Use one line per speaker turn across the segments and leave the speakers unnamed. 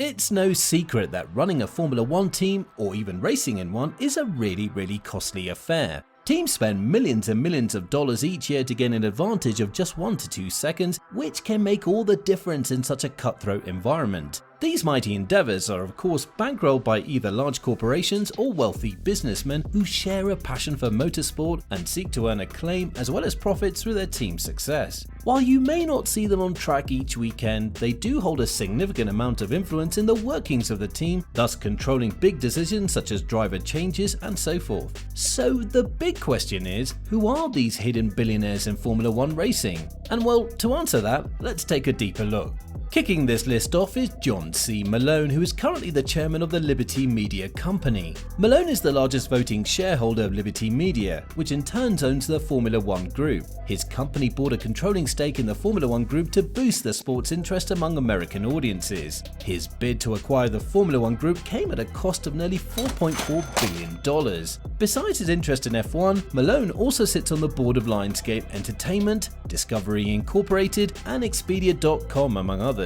It's no secret that running a Formula One team, or even racing in one, is a really costly affair. Teams spend millions and millions of dollars each year to gain an advantage of just 1 to 2 seconds, which can make all the difference in such a cutthroat environment. These mighty endeavors are of course bankrolled by either large corporations or wealthy businessmen who share a passion for motorsport and seek to earn acclaim as well as profits through their team's success. While you may not see them on track each weekend, they do hold a significant amount of influence in the workings of the team, thus controlling big decisions such as driver changes and so forth. So the big question is, who are these hidden billionaires in Formula One racing? And well, to answer that, let's take a deeper look. Kicking this list off is John C. Malone, who is currently the chairman of the Liberty Media Company. Malone is the largest voting shareholder of Liberty Media, which in turn owns the Formula One Group. His company bought a controlling stake in the Formula One Group to boost the sport's interest among American audiences. His bid to acquire the Formula One Group came at a cost of nearly $4.4 billion. Besides his interest in F1, Malone also sits on the board of Lionsgate Entertainment, Discovery Incorporated, and Expedia.com, among others.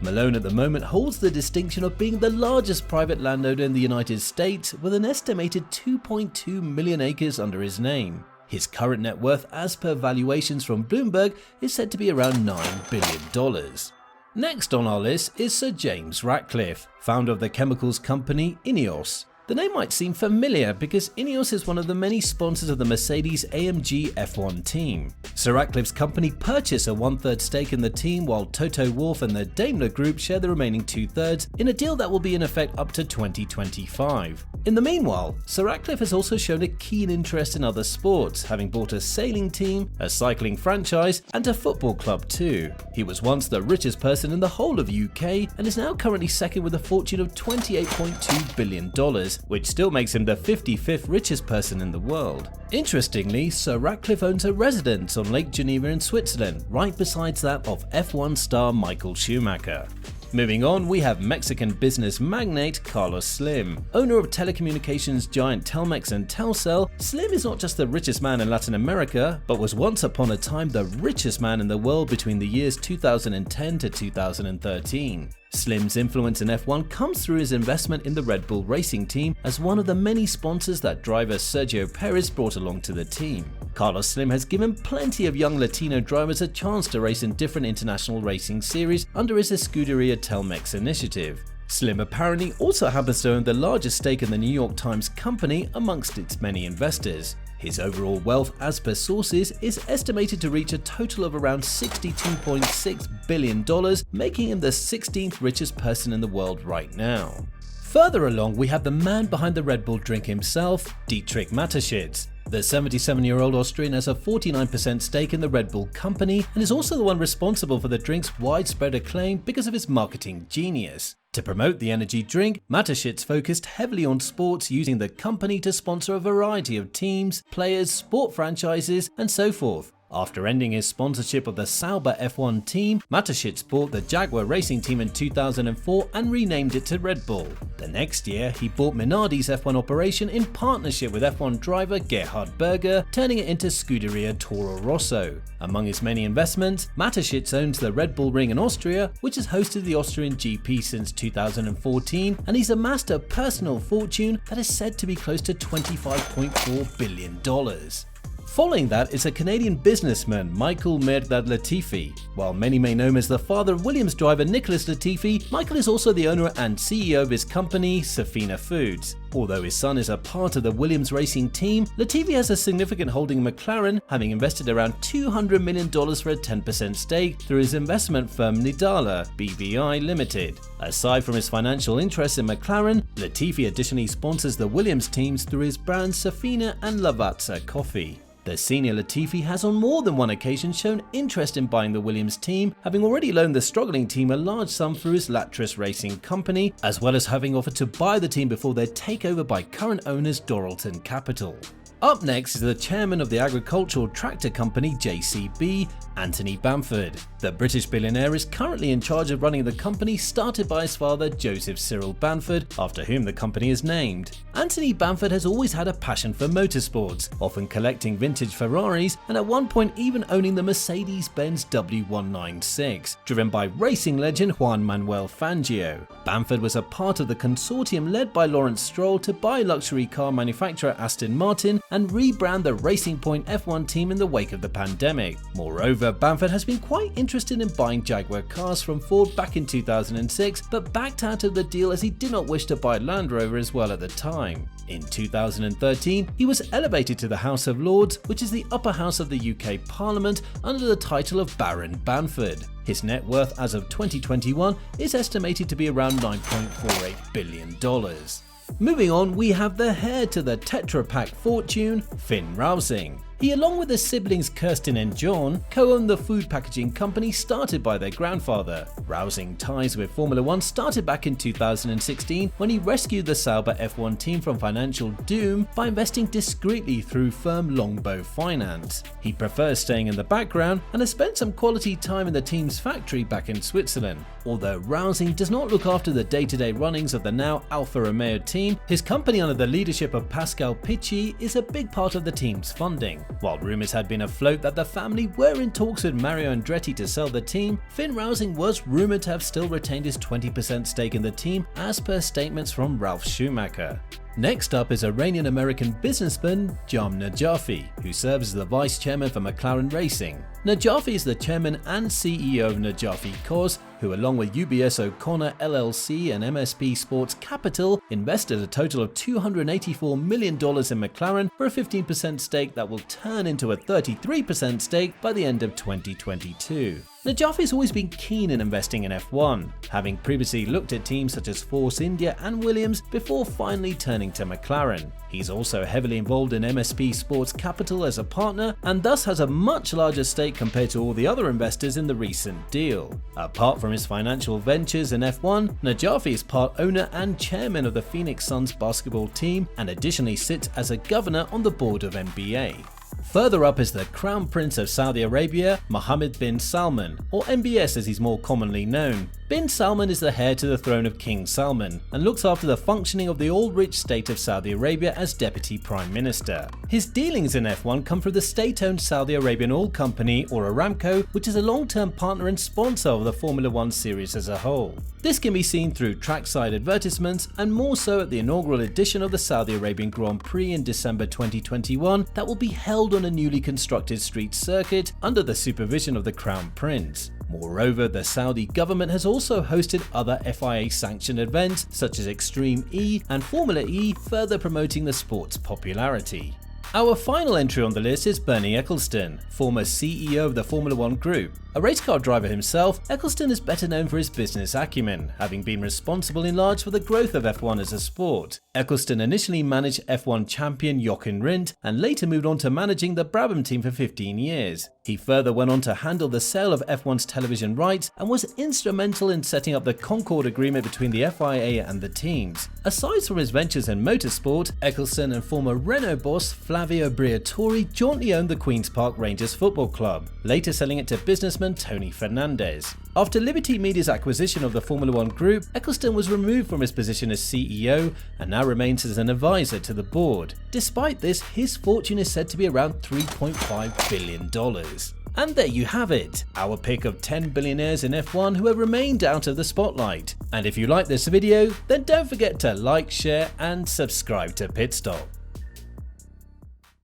Malone at the moment holds the distinction of being the largest private landowner in the United States, with an estimated 2.2 million acres under his name. His current net worth, as per valuations from Bloomberg, is said to be around $9 billion. Next on our list is Sir James Ratcliffe, founder of the chemicals company Ineos. The name might seem familiar because Ineos is one of the many sponsors of the Mercedes-AMG F1 team. Sir Ratcliffe's company purchased a 1/3 stake in the team, while Toto Wolff and the Daimler Group share the remaining 2/3 in a deal that will be in effect up to 2025. In the meanwhile, Sir Ratcliffe has also shown a keen interest in other sports, having bought a sailing team, a cycling franchise, and a football club too. He was once the richest person in the whole of UK and is now currently second with a fortune of $28.2 billion, which still makes him the 55th richest person in the world. Interestingly, Sir Ratcliffe owns a residence on Lake Geneva in Switzerland, right besides that of F1 star Michael Schumacher. Moving on, we have Mexican business magnate Carlos Slim. Owner of telecommunications giant Telmex and Telcel, Slim is not just the richest man in Latin America, but was once upon a time the richest man in the world between the years 2010 to 2013. Slim's influence in F1 comes through his investment in the Red Bull racing team as one of the many sponsors that driver Sergio Perez brought along to the team. Carlos Slim has given plenty of young Latino drivers a chance to race in different international racing series under his Escuderia Telmex initiative. Slim apparently also happens to own the largest stake in the New York Times company amongst its many investors. His overall wealth, as per sources, is estimated to reach a total of around $62.6 billion, making him the 16th richest person in the world right now. Further along, we have the man behind the Red Bull drink himself, Dietrich Mateschitz. The 77-year-old Austrian has a 49% stake in the Red Bull company and is also the one responsible for the drink's widespread acclaim because of his marketing genius. To promote the energy drink, Mateschitz focused heavily on sports, using the company to sponsor a variety of teams, players, sport franchises, and so forth. After ending his sponsorship of the Sauber F1 team, Mateschitz bought the Jaguar racing team in 2004 and renamed it to Red Bull. The next year, he bought Minardi's F1 operation in partnership with F1 driver Gerhard Berger, turning it into Scuderia Toro Rosso. Among his many investments, Mateschitz owns the Red Bull Ring in Austria, which has hosted the Austrian GP since 2014, and he's amassed a personal fortune that is said to be close to $25.4 billion. Following that is a Canadian businessman, Michael Medved Latifi. While many may know him as the father of Williams driver Nicholas Latifi, Michael is also the owner and CEO of his company, Safina Foods. Although his son is a part of the Williams racing team, Latifi has a significant holding in McLaren, having invested around $200 million for a 10% stake through his investment firm Nidala BVI Limited. Aside from his financial interest in McLaren, Latifi additionally sponsors the Williams teams through his brands Safina and Lavazza Coffee. The senior Latifi has on more than one occasion shown interest in buying the Williams team, having already loaned the struggling team a large sum through his Latris Racing company, as well as having offered to buy the team before their takeover by current owners Doralton Capital. Up next is the chairman of the agricultural tractor company JCB, Anthony Bamford. The British billionaire is currently in charge of running the company started by his father Joseph Cyril Bamford, after whom the company is named. Anthony Bamford has always had a passion for motorsports, often collecting vintage Ferraris and at one point even owning the Mercedes-Benz W196, driven by racing legend Juan Manuel Fangio. Bamford was a part of the consortium led by Lawrence Stroll to buy luxury car manufacturer Aston Martin and rebrand the Racing Point F1 team in the wake of the pandemic. Moreover, Bamford has been quite interested in buying Jaguar cars from Ford back in 2006, but backed out of the deal as he did not wish to buy Land Rover as well at the time. In 2013, he was elevated to the House of Lords, which is the upper house of the UK Parliament, under the title of Baron Bamford. His net worth as of 2021 is estimated to be around $9.48 billion. Moving on, we have the heir to the Tetra Pak fortune, Finn Rousing. He, along with his siblings Kirsten and John, co-owned the food packaging company started by their grandfather. Rousing ties with Formula 1 started back in 2016 when he rescued the Sauber F1 team from financial doom by investing discreetly through firm Longbow Finance. He prefers staying in the background and has spent some quality time in the team's factory back in Switzerland. Although Rousing does not look after the day-to-day runnings of the now Alfa Romeo team, his company under the leadership of Pascal Pichy is a big part of the team's funding. While rumours had been afloat that the family were in talks with Mario Andretti to sell the team, Finn Rousing was rumoured to have still retained his 20% stake in the team, as per statements from Ralf Schumacher. Next up is Iranian-American businessman Jan Najafi, who serves as the vice chairman for McLaren Racing. Najafi is the chairman and CEO of Najafi Cos, who along with UBS O'Connor LLC and MSP Sports Capital invested a total of $284 million in McLaren for a 15% stake that will turn into a 33% stake by the end of 2022. Najafi has always been keen in investing in F1, having previously looked at teams such as Force India and Williams before finally turning to McLaren. He's also heavily involved in MSP Sports Capital as a partner and thus has a much larger stake compared to all the other investors in the recent deal. Apart from his financial ventures in F1, Najafi is part owner and chairman of the Phoenix Suns basketball team and additionally sits as a governor on the board of NBA. Further up is the Crown Prince of Saudi Arabia, Mohammed bin Salman, or MBS as he's more commonly known. Bin Salman is the heir to the throne of King Salman and looks after the functioning of the oil-rich state of Saudi Arabia as Deputy Prime Minister. His dealings in F1 come through the state-owned Saudi Arabian Oil Company, or Aramco, which is a long-term partner and sponsor of the Formula 1 series as a whole. This can be seen through trackside advertisements and more so at the inaugural edition of the Saudi Arabian Grand Prix in December 2021 that will be held on a newly constructed street circuit under the supervision of the Crown Prince. Moreover, the Saudi government has also hosted other FIA-sanctioned events such as Extreme E and Formula E, further promoting the sport's popularity. Our final entry on the list is Bernie Ecclestone, former CEO of the Formula 1 Group. A race car driver himself, Ecclestone is better known for his business acumen, having been responsible in large for the growth of F1 as a sport. Ecclestone initially managed F1 champion Jochen Rindt and later moved on to managing the Brabham team for 15 years. He further went on to handle the sale of F1's television rights and was instrumental in setting up the Concord Agreement between the FIA and the teams. Aside from his ventures in motorsport, Ecclestone and former Renault boss Flavio Briatore jointly owned the Queen's Park Rangers Football Club, later selling it to businessman Tony Fernandez. After Liberty Media's acquisition of the Formula 1 Group, Ecclestone was removed from his position as CEO and now remains as an advisor to the board. Despite this, his fortune is said to be around $3.5 billion. And there you have it, our pick of 10 billionaires in F1 who have remained out of the spotlight. And if you like this video, then don't forget to like, share and subscribe to Pitstop.